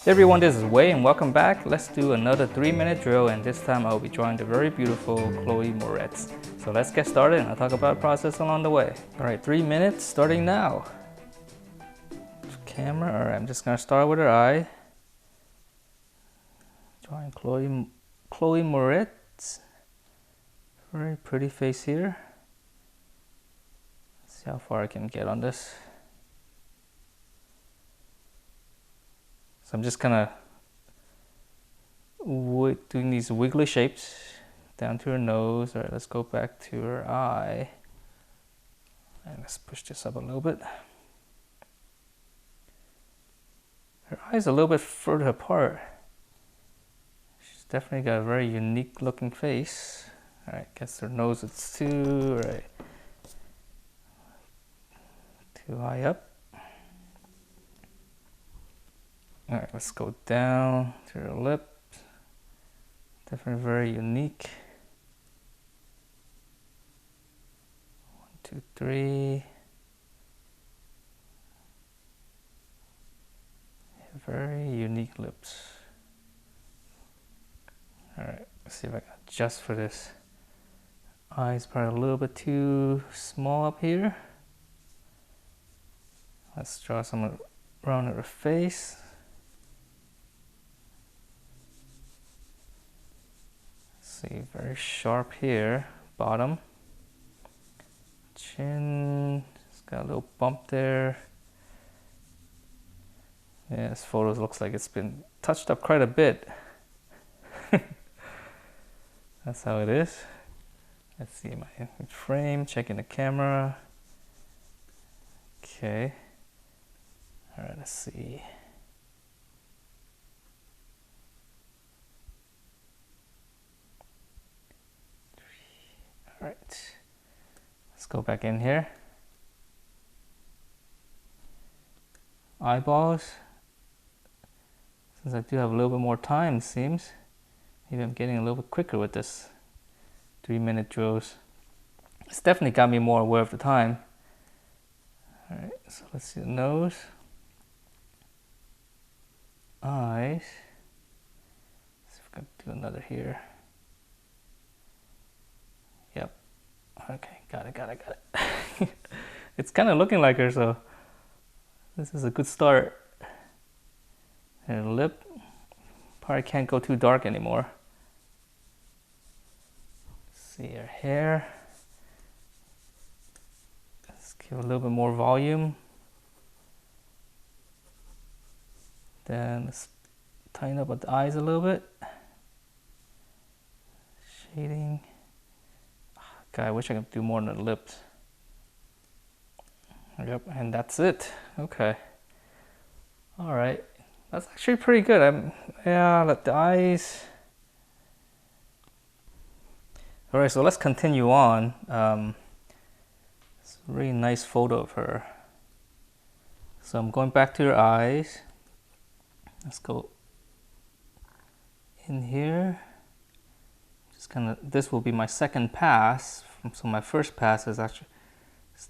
Hey everyone, this is Wei and welcome back. Let's do another 3-minute drill, and this time I'll be drawing the very beautiful Chloe Moretz. So let's get started and I'll talk about the process along the way. Alright, 3 minutes starting now. Camera, alright, I'm just gonna start with her eye. Drawing Chloe Moretz. Very pretty face here. Let's see how far I can get on this. So I'm just kind of doing these wiggly shapes down to her nose. All right, let's go back to her eye. And let's push this up a little bit. Her eye's a little bit further apart. She's definitely got a very unique looking face. All right, guess her nose is too, right, too high up. All right, let's go down to her lip. Definitely very unique. 1, 2, 3. Very unique lips. All right, let's see if I can adjust for this. Eyes probably a little bit too small up here. Let's draw some around her face. See, very sharp here, bottom. Chin, it's got a little bump there. Yeah, this photo looks like it's been touched up quite a bit. That's how it is. Let's see my frame, checking the camera. Okay. All right, let's see. All right, let's go back in here. Eyeballs. Since I do have a little bit more time, it seems. Maybe I'm getting a little bit quicker with this 3-minute drills. It's definitely got me more aware of the time. All right, so let's see the nose. Eyes. Let's see if I can do another here. Yep. Okay, got it. It's kind of looking like her, so this is a good start. Her lip. Probably can't go too dark anymore. See her hair. Let's give a little bit more volume. Then let's tighten up with the eyes a little bit. Shading. God, I wish I could do more on the lips. Yep, and that's it. Okay. All right. That's actually pretty good. Yeah, let the eyes. All right, so let's continue on. It's a really nice photo of her. So I'm going back to her eyes. Let's go in here. Just kind of, this will be my second pass. So my first pass is actually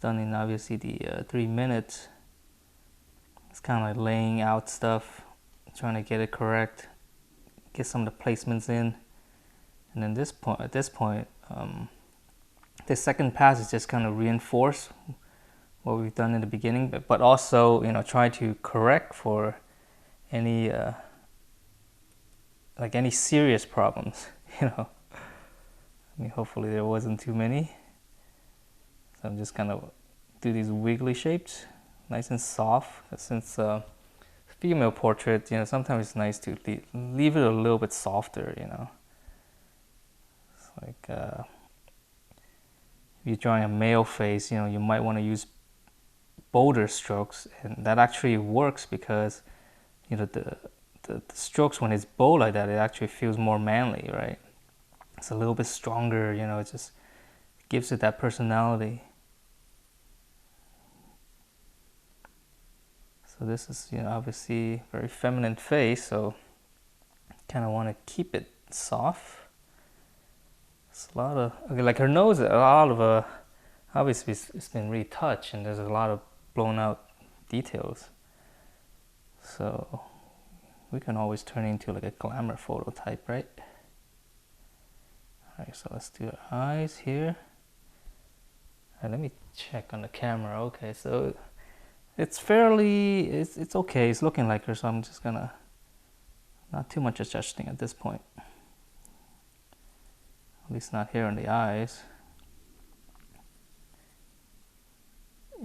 done in obviously the 3 minutes. It's kind of like laying out stuff, trying to get it correct, get some of the placements in, and then at this point, the second pass is just kind of reinforce what we've done in the beginning, but also try to correct for any like any serious problems. I mean, hopefully there wasn't too many. So I'm just kind of do these wiggly shapes, nice and soft. Since female portrait, sometimes it's nice to leave it a little bit softer. It's like if you're drawing a male face, you might want to use bolder strokes, and that actually works because the strokes, when it's bold like that, it actually feels more manly, right? It's a little bit stronger, it just gives it that personality. So this is, obviously very feminine face, so kind of want to keep it soft. It's a lot of, okay, like her nose, a lot of, obviously it's been retouched and there's a lot of blown out details. So We can always turn into like a glamour photo type, right? Alright, so let's do eyes here. Alright, let me check on the camera. Okay, so it's fairly, it's okay. It's looking like her, so I'm just gonna, not too much adjusting at this point. At least not here on the eyes.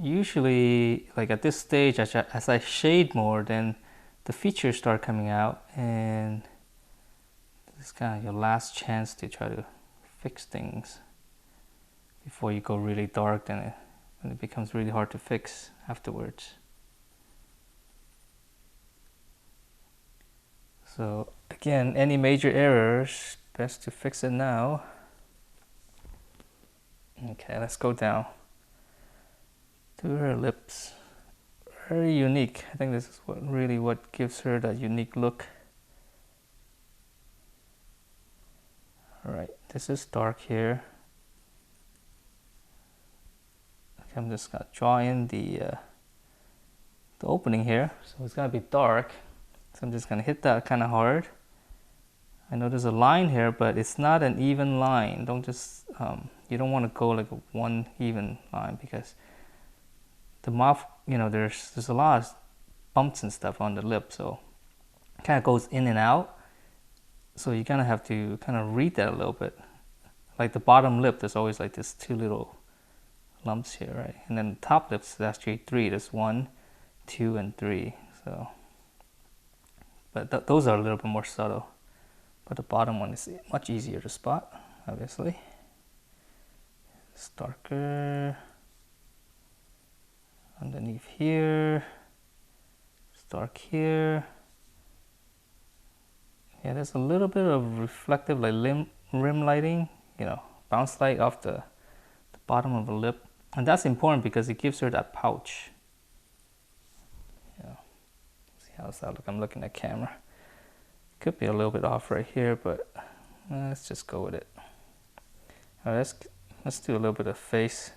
Usually, like at this stage, as I shade more, then the features start coming out, and this is kind of your last chance to try to fix things before you go really dark, then it becomes really hard to fix afterwards. So again, any major errors, best to fix it now. Okay, let's go down to her lips. Very unique. I think this is what gives her that unique look. Alright, this is dark here. Okay, I'm just gonna draw in the opening here, so it's gonna be dark. So I'm just gonna hit that kind of hard. I know there's a line here, but it's not an even line. Don't just you don't want to go like one even line, because the mouth, you know, there's a lot of bumps and stuff on the lip, so it kind of goes in and out. So you're gonna have to kind of read that a little bit. Like the bottom lip, there's always like this 2 little lumps here, right? And then the top lips, there's actually 3. There's 1, 2, and 3. So, but those are a little bit more subtle. But the bottom one is much easier to spot, obviously. It's darker underneath here. It's dark here. Yeah, there's a little bit of reflective, like rim lighting, you know, bounce light off the bottom of the lip. And that's important because it gives her that pouch. Yeah. See how's that look? I'm looking at camera. Could be a little bit off right here, but let's just go with it. All right, let's do a little bit of face.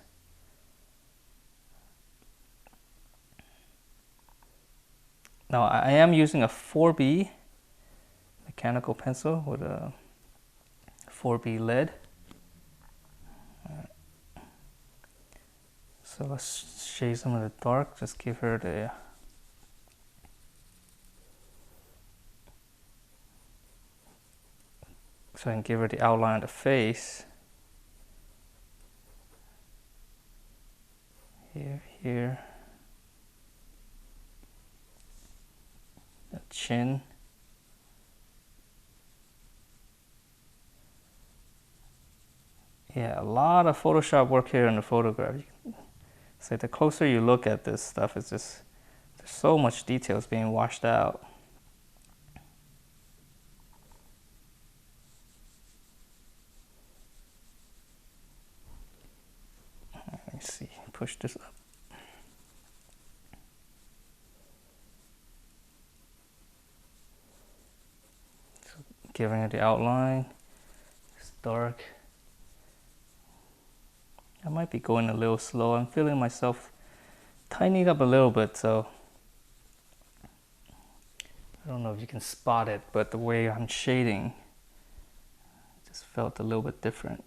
Now I am using a 4B mechanical pencil with a 4B lead. So let's shade some of the dark, just give her the so I can give her the outline of the face. Here. The chin. Yeah, a lot of Photoshop work here in the photograph. So the closer you look at this stuff, it's just, there's so much details being washed out. Let me see, push this up. So giving it the outline, it's dark. I might be going a little slow. I'm feeling myself tightening up a little bit, so I don't know if you can spot it, but the way I'm shading just felt a little bit different.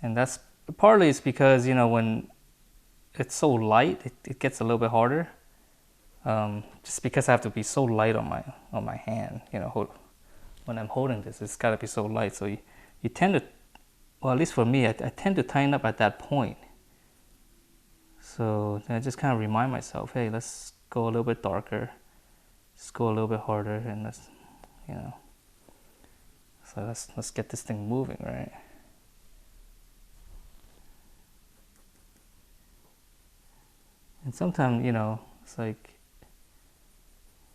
And that's partly it's because, you know, when it's so light, it gets a little bit harder. Just because I have to be so light on my hand, you know, when I'm holding this, it's got to be so light. So you tend to, well, at least for me, I tend to tighten up at that point. So I just kind of remind myself, hey, let's go a little bit darker, let's go a little bit harder, and let's, you know, so let's get this thing moving, right? And sometimes, you know, it's like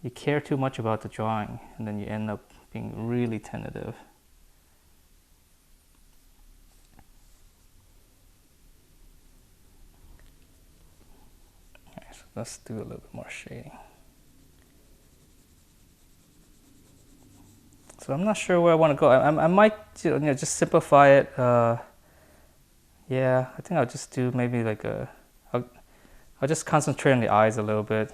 you care too much about the drawing, and then you end up being really tentative. Okay, so let's do a little bit more shading. So I'm not sure where I want to go. I might, you know, just simplify it. Yeah, I think I'll just do maybe like I'll just concentrate on the eyes a little bit.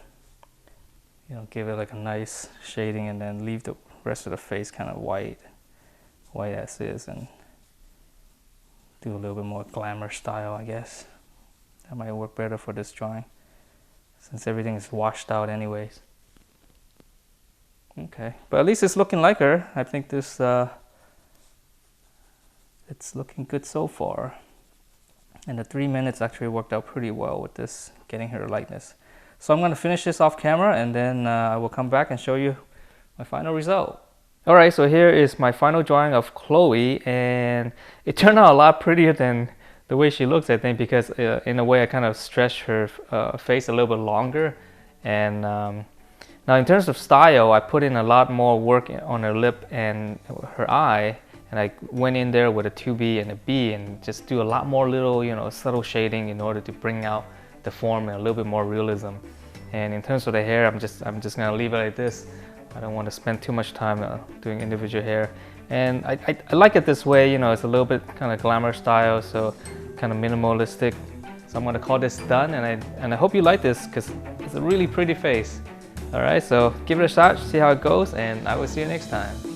you know, give it like a nice shading and then leave the rest of the face kind of white as is, and do a little bit more glamour style, I guess. That might work better for this drawing since everything is washed out anyways. Okay, but at least it's looking like her. I think this it's looking good so far. And the 3 minutes actually worked out pretty well with this, getting her lightness. So I'm going to finish this off camera, and then I will come back and show you my final result. Alright, so here is my final drawing of Chloe, and it turned out a lot prettier than the way she looks, I think, because in a way I kind of stretched her face a little bit longer. And now in terms of style, I put in a lot more work on her lip and her eye, and I went in there with a 2B and a B and just do a lot more little, you know, subtle shading in order to bring out the form and a little bit more realism. And in terms of the hair, I'm just gonna leave it like this. I don't want to spend too much time doing individual hair. And I like it this way, you know, it's a little bit kind of glamour style, so kind of minimalistic. So I'm gonna call this done, and I hope you like this because it's a really pretty face. All right, so give it a shot, see how it goes, and I will see you next time.